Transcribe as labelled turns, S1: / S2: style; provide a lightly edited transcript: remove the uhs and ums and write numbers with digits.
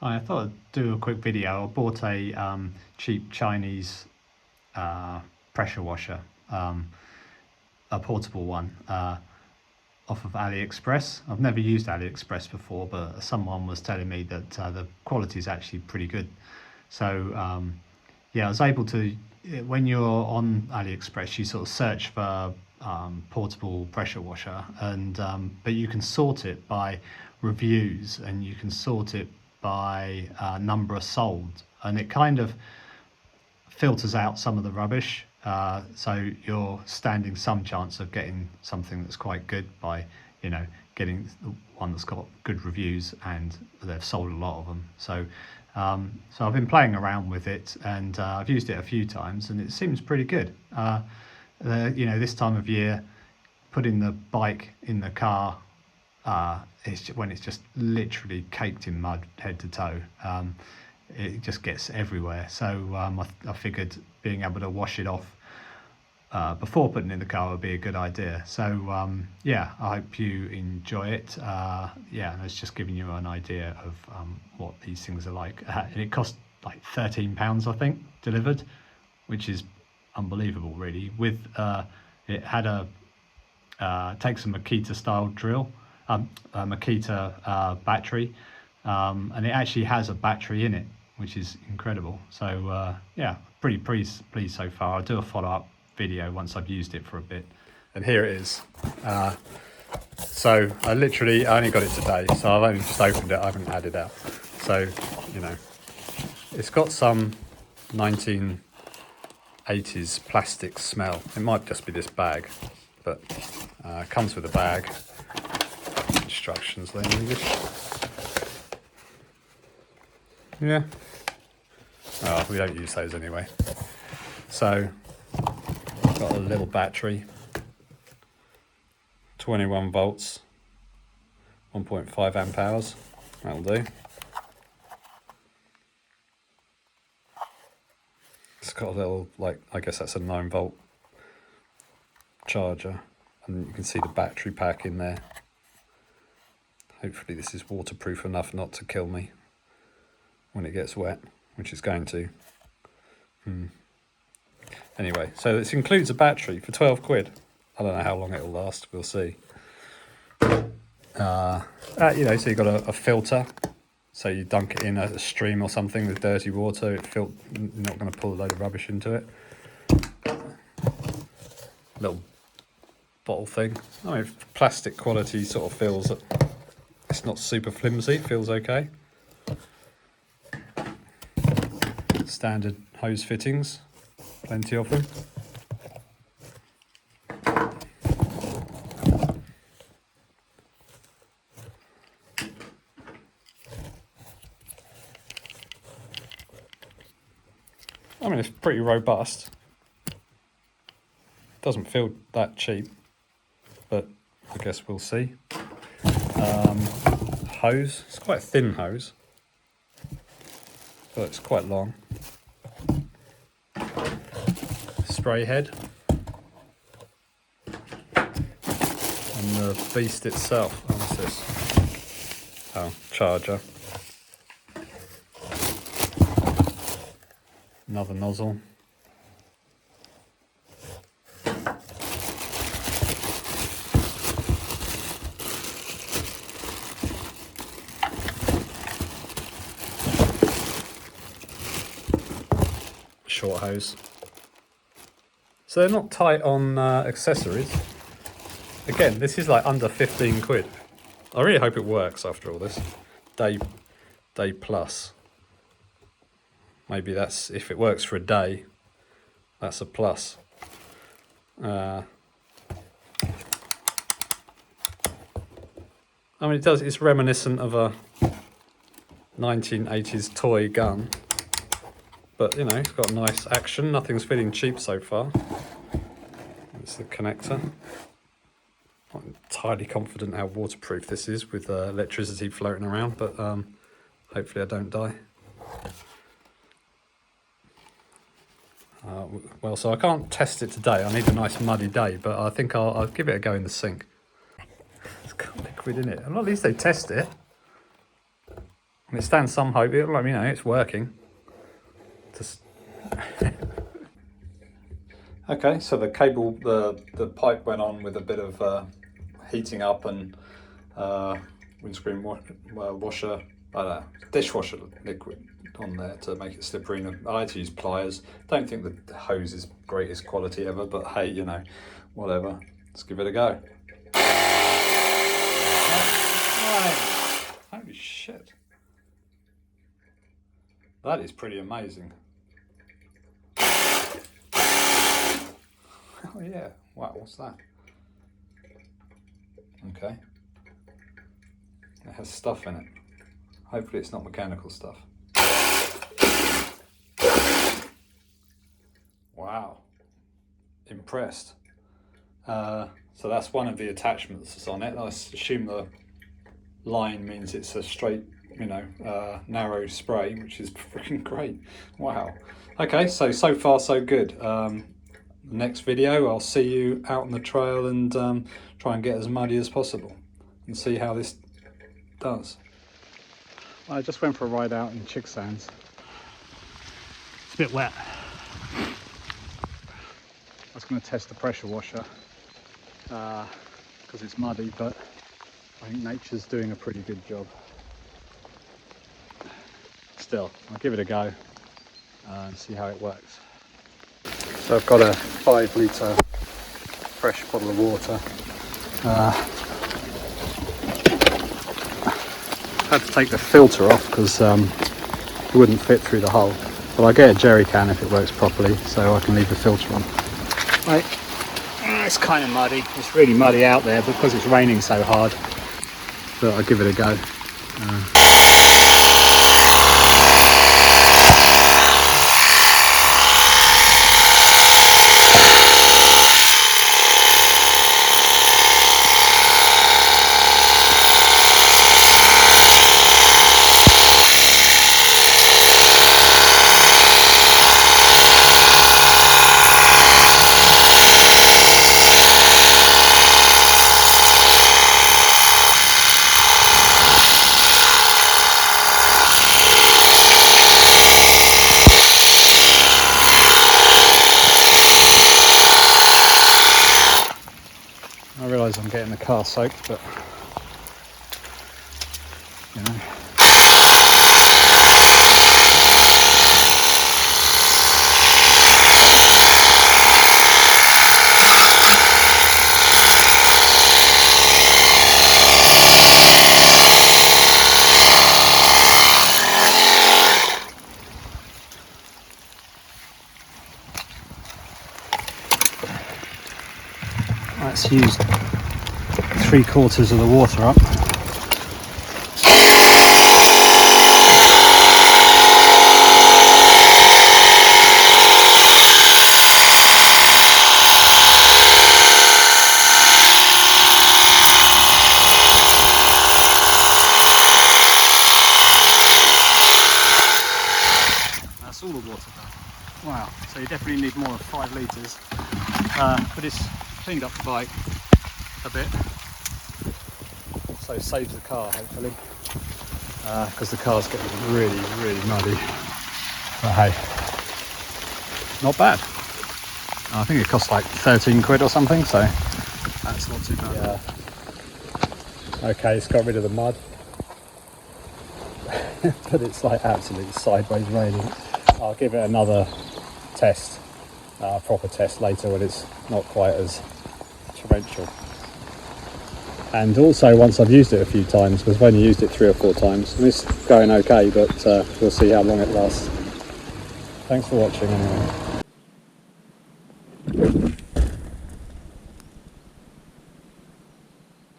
S1: I thought I'd do a quick video. I bought a cheap Chinese pressure washer, a portable one, off of AliExpress. I've never used AliExpress before, but someone was telling me that the quality is actually pretty good. So yeah, I was able to, when you're on AliExpress, you sort of search for portable pressure washer, and but you can sort it by reviews, and you can sort it by number sold, and it kind of filters out some of the rubbish. So you're standing some chance of getting something that's quite good by, getting the one that's got good reviews and they've sold a lot of them. So I've been playing around with it, and I've used it a few times, and it seems pretty good. This time of year, putting the bike in the car, when it's just literally caked in mud head to toe, it just gets everywhere. So I figured being able to wash it off before putting it in the car would be a good idea. So yeah, I hope you enjoy it. And it's just giving you an idea of what these things are like. And it cost like £13, I think, delivered, which is unbelievable, really. With it had takes a Makita style drill, a Makita battery, and it actually has a battery in it, which is incredible. So yeah, pretty pleased so far. I'll do a follow-up video once I've used it for a bit. And here it is. So I only got it today, so I've only just opened it. I haven't had it out. So it's got some 1980s plastic smell. It might just be this bag, but it comes with a bag. Instructions there in English. Yeah. Oh, we don't use those anyway. So, got a little battery, 21 volts, 1.5 amp hours. That'll do. It's got a little, I guess that's a 9-volt charger, and you can see the battery pack in there. Hopefully this is waterproof enough not to kill me when it gets wet, which it's going to. Anyway, so this includes a battery for 12 quid. I don't know how long it'll last, we'll see. So you've got a filter, so you dunk it in a stream or something with dirty water, you're not going to pull a load of rubbish into it. Little bottle thing. I mean, plastic quality sort of feels, it's not super flimsy, feels okay. Standard hose fittings, plenty of them. I mean, it's pretty robust. Doesn't feel that cheap, but I guess we'll see. Hose, it's quite a thin hose, but it's quite long. Spray head, and the beast itself. Oh, what's this? Oh, charger. Another nozzle. Short hose. So they're not tight on accessories. Again, this is like under 15 quid. I really hope it works after all this. Day plus. Maybe that's, if it works for a day, that's a plus. I mean, it's reminiscent of a 1980s toy gun. But, it's got nice action. Nothing's feeling cheap so far. It's the connector. Not entirely confident how waterproof this is with electricity floating around, but hopefully I don't die. Well, so I can't test it today. I need a nice muddy day, but I think I'll give it a go in the sink. It's got liquid in it. And at least they test it. It stands some hope. Let me know it's working. Just okay, so the cable, the pipe went on with a bit of heating up and windscreen washer, dishwasher liquid on there to make it slippery. And I had to use pliers. Don't think the hose is greatest quality ever, but hey, you know, whatever. Let's give it a go. Holy shit. That is pretty amazing. Oh yeah, wow, what's that? Okay. It has stuff in it. Hopefully it's not mechanical stuff. Wow. Impressed. So that's one of the attachments that's on it. I assume the line means it's a straight, you know, narrow spray, which is freaking great. Wow. Okay, so far so good. Next video I'll see you out on the trail and try and get as muddy as possible and see how this does. I just went for a ride out in Chicksands. It's a bit wet. I was going to test the pressure washer because it's muddy, but I think nature's doing a pretty good job. Still, I'll give it a go and see how it works. So I've got a 5 litre fresh bottle of water. Had to take the filter off because it wouldn't fit through the hole. But I'll get a jerry can if it works properly, so I can leave the filter on. Right. It's kind of muddy. It's really muddy out there because it's raining so hard. But I'll give it a go. I realise I'm getting the car soaked, but you know. Let's use 3/4 of the water up. That's all the water done. Wow, so you definitely need more than 5 litres, but it's cleaned up the bike a bit, so saves the car hopefully, because the car's getting really muddy. But hey, not bad. I think it cost like 13 quid or something, so that's not too bad. Yeah. Okay, it's got rid of the mud, but it's like absolutely sideways raining. I'll give it another test, proper test later when it's not quite as torrential. And also once I've used it a few times, because I've only used it 3 or 4 times, and it's going okay, but we'll see how long it lasts. Thanks for watching anyway.